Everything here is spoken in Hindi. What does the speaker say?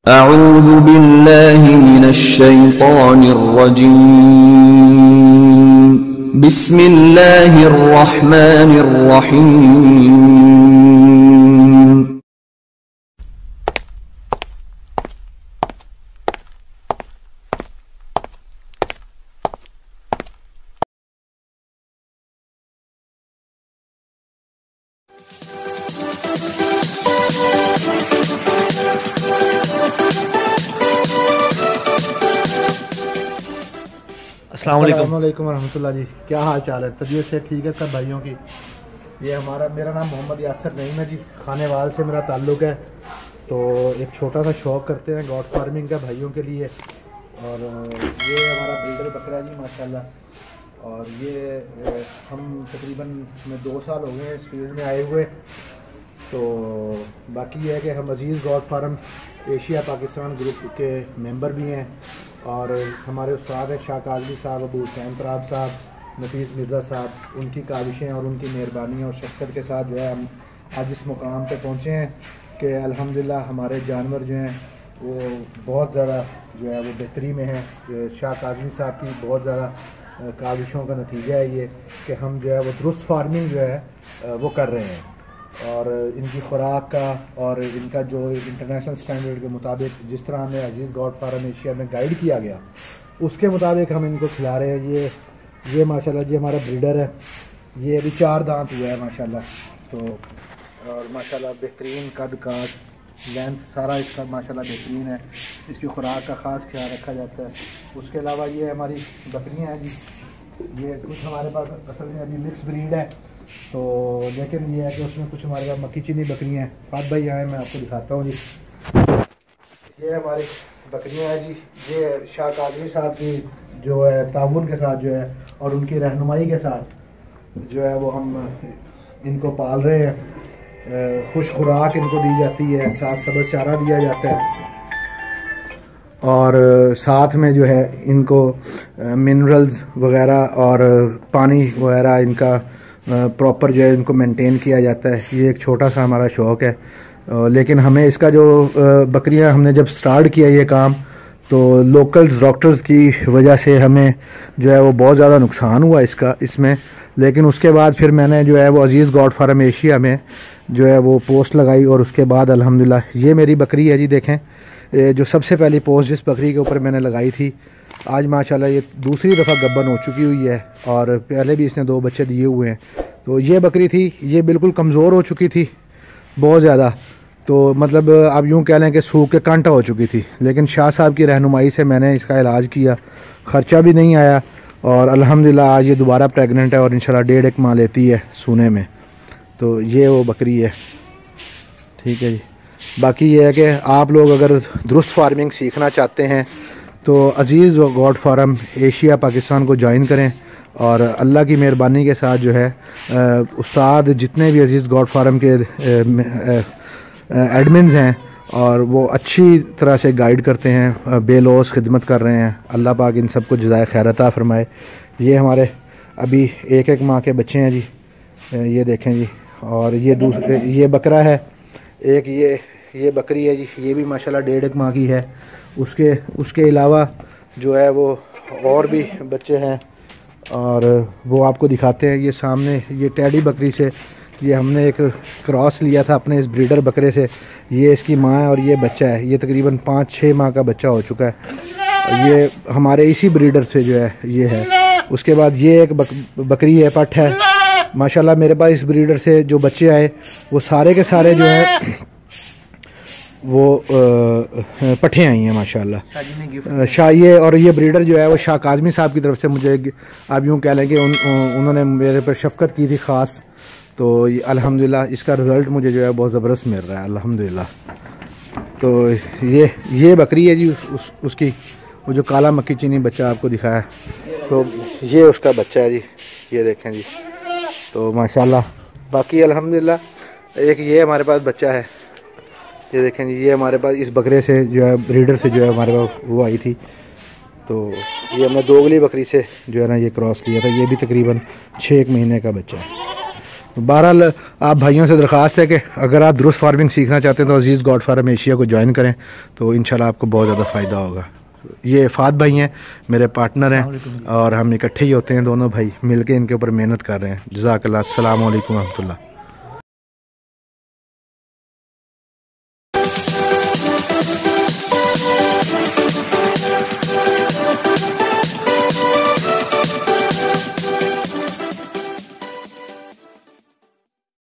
अऊज़ु बिल्लाहि मिनश्शैतानिर्रजीम। बिस्मिल्लाहिर्रहमानिर्रहीम। अस्सलाम वालेकुम रहमतुल्लाह जी। क्या हाल चाल है? तबीयत से ठीक है सब भाइयों की? ये मेरा नाम मोहम्मद यासिर नईम है जी। खानेवाल से मेरा ताल्लुक़ है। तो एक छोटा सा शौक़ करते हैं गॉड फार्मिंग का भाइयों के लिए। और ये हमारा ब्रीडर बकरा जी माशाल्लाह। और ये हम तकरीबन 2 साल हो गए हैं इस फील्ड में आए हुए। तो बाकी ये है कि हम अजीज़ गॉड फार्म एशिया पाकिस्तान ग्रुप के मेंबर भी हैं। और हमारे उस्ताद हैं शाह काज़मी साहब, अबू हुसैन तराब साहब, नफीस मिर्ज़ा साहब। उनकी काविशें और उनकी मेहरबानी और शफ़क़त के साथ जो है हम आज इस मुकाम पे पहुँचे हैं कि अल्हम्दुलिल्लाह हमारे जानवर जो हैं वो बहुत ज़्यादा जो है वो बेहतरी में हैं। शाह काज़मी साहब की बहुत ज़्यादा काविशों का नतीजा है ये कि हम जो है वो दुरुस्त फार्मिंग जो है वो कर रहे हैं। और इनकी खुराक का और इनका जो इंटरनेशनल स्टैंडर्ड के मुताबिक जिस तरह हमें अजीज़ गॉड फार्म एशिया में गाइड किया गया उसके मुताबिक हम इनको खिला रहे हैं। ये माशाल्लाह जी हमारा ब्रीडर है। ये अभी 4 दांत हुआ है माशाल्लाह। तो और माशाल्लाह बेहतरीन कद काट लेंथ सारा इसका माशाल्लाह बेहतरीन है। इसकी खुराक का ख़ास ख्याल रखा जाता है। उसके अलावा ये हमारी बकरियाँ हैं जी। ये कुछ हमारे पास असल में अभी मिक्स ब्रीड है। तो लेकिन ये है कि उसमें कुछ हमारे पास मक्की चीनी बकरियाँ हैं। फात भाई आए, मैं आपको दिखाता हूँ जी। ये हमारी बकरियाँ हैं जी। ये शाह काज़मी साहब की जो है ताउन के साथ जो है और उनकी रहनुमाई के साथ जो है वो हम इनको पाल रहे हैं। खुश खुराक इनको दी जाती है, साथ सब्ज़ चारा दिया जाता है और साथ में जो है इनको मिनरल्स वगैरह और पानी वगैरह इनका प्रॉपर जो है इनको मेंटेन किया जाता है। ये एक छोटा सा हमारा शौक़ है। लेकिन हमें इसका जो बकरियां हमने जब स्टार्ट किया ये काम तो लोकल्स डॉक्टर्स की वजह से हमें जो है वो बहुत ज़्यादा नुकसान हुआ इसमें। लेकिन उसके बाद फिर मैंने जो है वो अजीज़ गॉड फार्म एशिया में जो है वो पोस्ट लगाई और उसके बाद अल्हम्दुलिल्लाह ये मेरी बकरी है जी। देखें जो सबसे पहली पोस्ट जिस बकरी के ऊपर मैंने लगाई थी आज माशाल्लाह ये दूसरी दफ़ा गब्बन हो चुकी हुई है और पहले भी इसने 2 बच्चे दिए हुए हैं। तो ये बकरी थी, ये बिल्कुल कमज़ोर हो चुकी थी बहुत ज़्यादा। तो मतलब आप यूँ कह लें कि सूख के कांटा हो चुकी थी। लेकिन शाह साहब की रहनुमाई से मैंने इसका इलाज किया, ख़र्चा भी नहीं आया और अल्हम्दुलिल्लाह आज ये दोबारा प्रेग्नेंट है और इंशाल्लाह 1.5 माह लेती है सूने में। तो ये वो बकरी है, ठीक है जी। बाकी ये है कि आप लोग अगर दुरुस्त फार्मिंग सीखना चाहते हैं तो अजीज़ गॉड फार्म एशिया पाकिस्तान को ज्वाइन करें। और अल्लाह की मेहरबानी के साथ जो है उस्ताद जितने भी अजीज़ गॉड फार्म के एडमिन्स हैं और वो अच्छी तरह से गाइड करते हैं, बेलौस खिदमत कर रहे हैं। अल्लाह पाक इन सबको जज़ाए खैर अता फरमाए। ये हमारे अभी 1 माह के बच्चे हैं जी। ये देखें जी। और ये बकरा है एक, ये बकरी है जी। ये भी माशाल्लाह 1.5 माह की है। उसके अलावा जो है वो और भी बच्चे हैं और वो आपको दिखाते हैं। ये सामने ये टैडी बकरी से ये हमने एक क्रॉस लिया था अपने इस ब्रीडर बकरे से। ये इसकी माँ है और ये बच्चा है। ये तकरीबन 5-6 माह का बच्चा हो चुका है। ये हमारे इसी ब्रीडर से जो है ये है। उसके बाद ये एक बकरी है, पठ है माशाल्लाह। मेरे पास इस ब्रीडर से जो बच्चे आए वो सारे के सारे जो है वो पट्ठे आई हैं माशाल्लाह। ये और ये ब्रीडर जो है वो शाह काज़मी साहब की तरफ से मुझे आप यूँ कह लें कि उन्होंने मेरे पर शफ़क़त की थी ख़ास। तो ये अल्हम्दुलिल्लाह इसका रिज़ल्ट मुझे जो है बहुत ज़बरदस्त मिल रहा है अल्हम्दुलिल्लाह। तो ये बकरी है जी उसकी वो जो काला मक्की चीनी बच्चा आपको दिखाया है। तो ये उसका बच्चा है जी। ये देखें जी। तो माशाल्लाह बाकी अल्हम्दुलिल्लाह एक ये हमारे पास बच्चा है। ये देखें जी। ये हमारे पास इस बकरे से जो है ब्रीडर से जो है हमारे पास वो आई थी। तो ये हमने दोगली बकरी से जो है ना ये क्रॉस लिया था। ये भी तकरीबन 6 महीने का बच्चा है। बहरहाल आप भाइयों से दरख्वास्त है कि अगर आप दुरुस्त फार्मिंग सीखना चाहते हैं तो अजीज़ गॉड फार्म एशिया को ज्वाइन करें, तो इंशाल्लाह आपको बहुत ज़्यादा फ़ायदा होगा। ये फात भाई हैं, मेरे पार्टनर हैं, और हम इकट्ठे ही होते हैं दोनों भाई मिलके इनके ऊपर मेहनत कर रहे हैं। जज़ाकल्लाह, अस्सलाम वालेकुम रहमतुल्लाह।